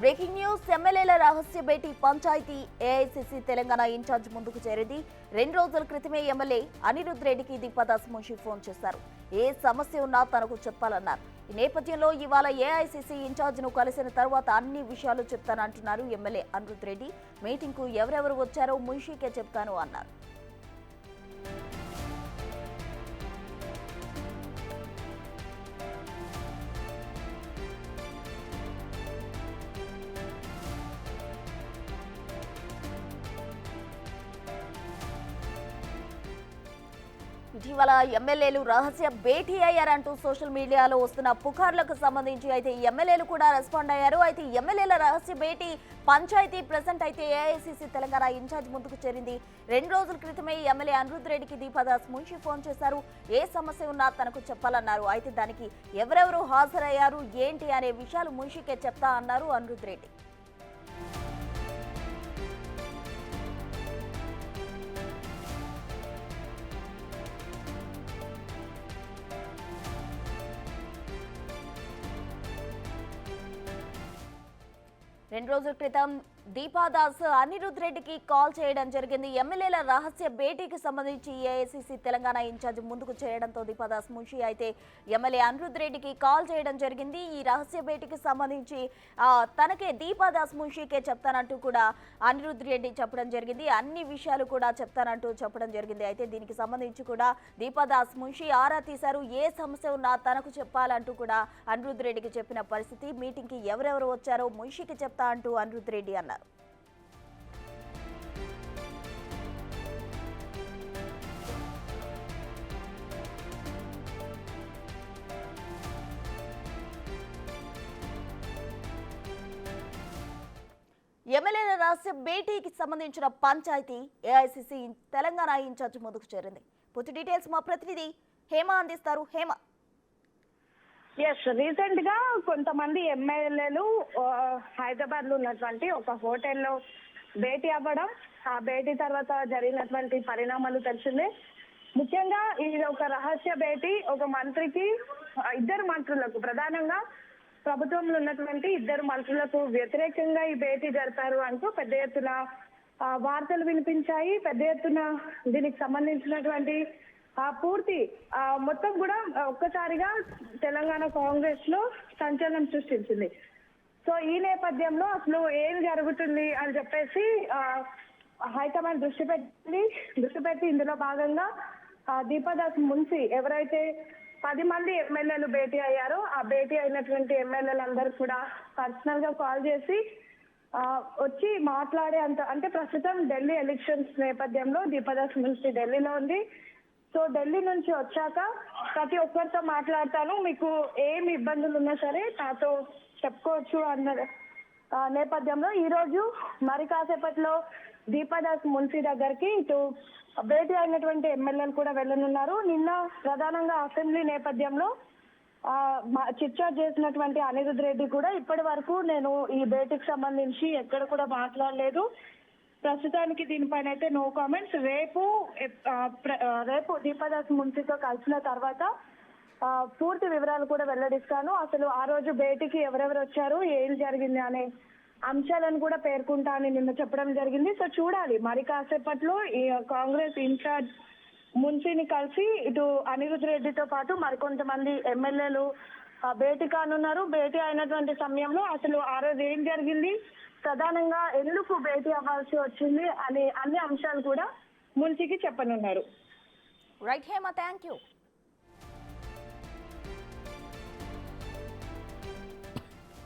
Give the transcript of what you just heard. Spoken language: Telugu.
బ్రేకింగ్ న్యూస్ ఎమ్మెల్యేల రహస్య భేటీ పంచాయతీ ఏఐసీసీ తెలంగాణ ఇన్ఛార్జ్ ముందుకు చేరింది. 2 రోజుల క్రితమే ఎమ్మెల్యే అనిరుద్ రెడ్డికి దీపాదాస్ మున్షి ఫోన్ చేశారు. ఏ సమస్య ఉన్నా తనకు చెప్పాలన్నారు. ఈ నేపథ్యంలో ఇవాళ ఏఐసీసీ ఇన్ఛార్జ్ ను కలిసిన తర్వాత అన్ని విషయాలు చెప్తానంటున్నారు ఎమ్మెల్యే అనిరుద్ రెడ్డి. మీటింగ్ కు ఎవరెవరు వచ్చారో మున్షికే చెప్తాను అన్నారు. ఇటీవల ఎమ్మెల్యేలు రహస్య భేటీ అయ్యారంటూ సోషల్ మీడియాలో వస్తున్న పుకార్లకు సంబంధించి అయితే ఎమ్మెల్యేలు కూడా రెస్పాండ్ అయ్యారు. అయితే ఎమ్మెల్యేల రహస్య భేటీ పంచాయతీ ప్రెసెంట్ అయితే ఏఐసీసీ తెలంగాణ ఇన్ఛార్జ్ ముందుకు చేరింది. 2 రోజుల క్రితమే ఎమ్మెల్యే అనిరుద్ రెడ్డికి దీపాదాస్ మున్షి ఫోన్ చేశారు. ఏ సమస్య ఉన్నా తనకు చెప్పాలన్నారు. అయితే దానికి ఎవరెవరు హాజరయ్యారు ఏంటి అనే విషయాలు మున్షికే చెప్తా అన్నారు అనిరుద్ రెడ్డి. రెండు రోజుల క్రితం దీపాదాస్ అనిరుద్ రెడ్డికి కాల్ చేయడం జరిగింది. ఎమ్మెల్యేల రహస్య భేటీకి సంబంధించి ఏఐసీసీ తెలంగాణ ఇన్ఛార్జ్ ముందుకు చేయడంతో దీపాదాస్ మున్షి అయితే ఎమ్మెల్యే అనిరుద్ రెడ్డికి కాల్ చేయడం జరిగింది. ఈ రహస్య భేటీకి సంబంధించి తనకే దీపాదాస్ మున్షికే చెప్తానంటూ కూడా అనిరుద్ రెడ్డి చెప్పడం జరిగింది. అన్ని విషయాలు కూడా చెప్తానంటూ చెప్పడం జరిగింది. అయితే దీనికి సంబంధించి కూడా దీపాదాస్ మున్షి ఆరా తీశారు. ఏ సమస్య ఉన్నా తనకు చెప్పాలంటూ కూడా అనిరుద్ రెడ్డికి చెప్పిన పరిస్థితి. మీటింగ్కి ఎవరెవరు వచ్చారో మున్షికి చెప్తా అంటూ అనిరుద్ రెడ్డి అన్నారు. ఎమ్మెల్యేల రహస్య భేటీకి సంబంధించిన పంచాయతీ ఏఐసీసీ తెలంగాణ ఇన్ఛార్జ్ ముందుకు చేరింది. పూర్తి డీటెయిల్స్ మా ప్రతినిధి హేమ అందిస్తారు. హేమ, రీసెంట్ గా కొంతమంది ఎమ్మెల్యేలు హైదరాబాద్ లో ఉన్నటువంటి ఒక హోటల్లో భేటీ అవ్వడం, ఆ భేటీ తర్వాత జరిగినటువంటి పరిణామాలు తెలిసిందే. ముఖ్యంగా ఇది ఒక రహస్య భేటీ. ఒక మంత్రికి, ఇద్దరు మంత్రులకు, ప్రధానంగా ప్రభుత్వంలో ఉన్నటువంటి ఇద్దరు మంత్రులకు వ్యతిరేకంగా ఈ భేటీ జరిపారు అంటూ పెద్ద ఎత్తున వార్తలు వినిపించాయి. పెద్ద ఎత్తున దీనికి సంబంధించినటువంటి పూర్తి మొత్తం కూడా ఒక్కసారిగా తెలంగాణ కాంగ్రెస్ లో సంచలనం సృష్టించింది. సో ఈ నేపథ్యంలో అసలు ఏం జరుగుతుంది అని చెప్పేసి హైకమాండ్ దృష్టి పెట్టి ఇందులో భాగంగా దీపాదాస్ మున్షి ఎవరైతే 10 మంది ఎమ్మెల్యేలు భేటీ అయ్యారో ఆ భేటీ అయినటువంటి ఎమ్మెల్యేలందరూ కూడా పర్సనల్ గా కాల్ చేసి వచ్చి మాట్లాడే అంటే ప్రస్తుతం ఢిల్లీ ఎలక్షన్స్ నేపథ్యంలో దీపాదాస్ మున్షి ఢిల్లీలో ఉంది. సో ఢిల్లీ నుంచి వచ్చాక ప్రతి ఒక్కరితో మాట్లాడతాను, మీకు ఏమి ఇబ్బందులు ఉన్నా సరే నాతో చెప్పుకోవచ్చు అన్న నేపథ్యంలో ఈ రోజు మరి కాసేపట్లో దీపాదాస్ మున్షి దగ్గరికి ఇటు భేటీ అయినటువంటి ఎమ్మెల్యేలు కూడా వెళ్ళనున్నారు. నిన్న ప్రధానంగా అసెంబ్లీ నేపథ్యంలో చిట్చాట్ చేసినటువంటి అనిరుద్ రెడ్డి కూడా ఇప్పటి వరకు నేను ఈ భేటీకి సంబంధించి ఎక్కడ కూడా మాట్లాడలేదు, ప్రస్తుతానికి దీనిపైన అయితే నో కామెంట్స్, రేపు దీపాదాస్ మున్షితో కలిసిన తర్వాత పూర్తి వివరాలు కూడా వెల్లడిస్తాను, అసలు ఆ రోజు భేటీకి ఎవరెవరు వచ్చారు, ఏం జరిగింది అనే అంశాలను కూడా పేర్కొంటా అని నిన్న చెప్పడం జరిగింది. సో చూడాలి, మరి కాసేపట్లో ఈ కాంగ్రెస్ ఇన్ఛార్జ్ మున్షిని కలిసి ఇటు అనిరుద్ రెడ్డితో పాటు మరికొంతమంది ఎమ్మెల్యేలు భేటీ కానున్నారు. భేటీ అయినటువంటి సమయంలో అసలు ఆ రోజు ఏం జరిగింది, ప్రధానంగా ఎందుకు భేటీ అవ్వాల్సి వచ్చింది అనే అన్ని అంశాలు కూడా మున్షికి చెప్పనున్నారు. Right Hema, thank you.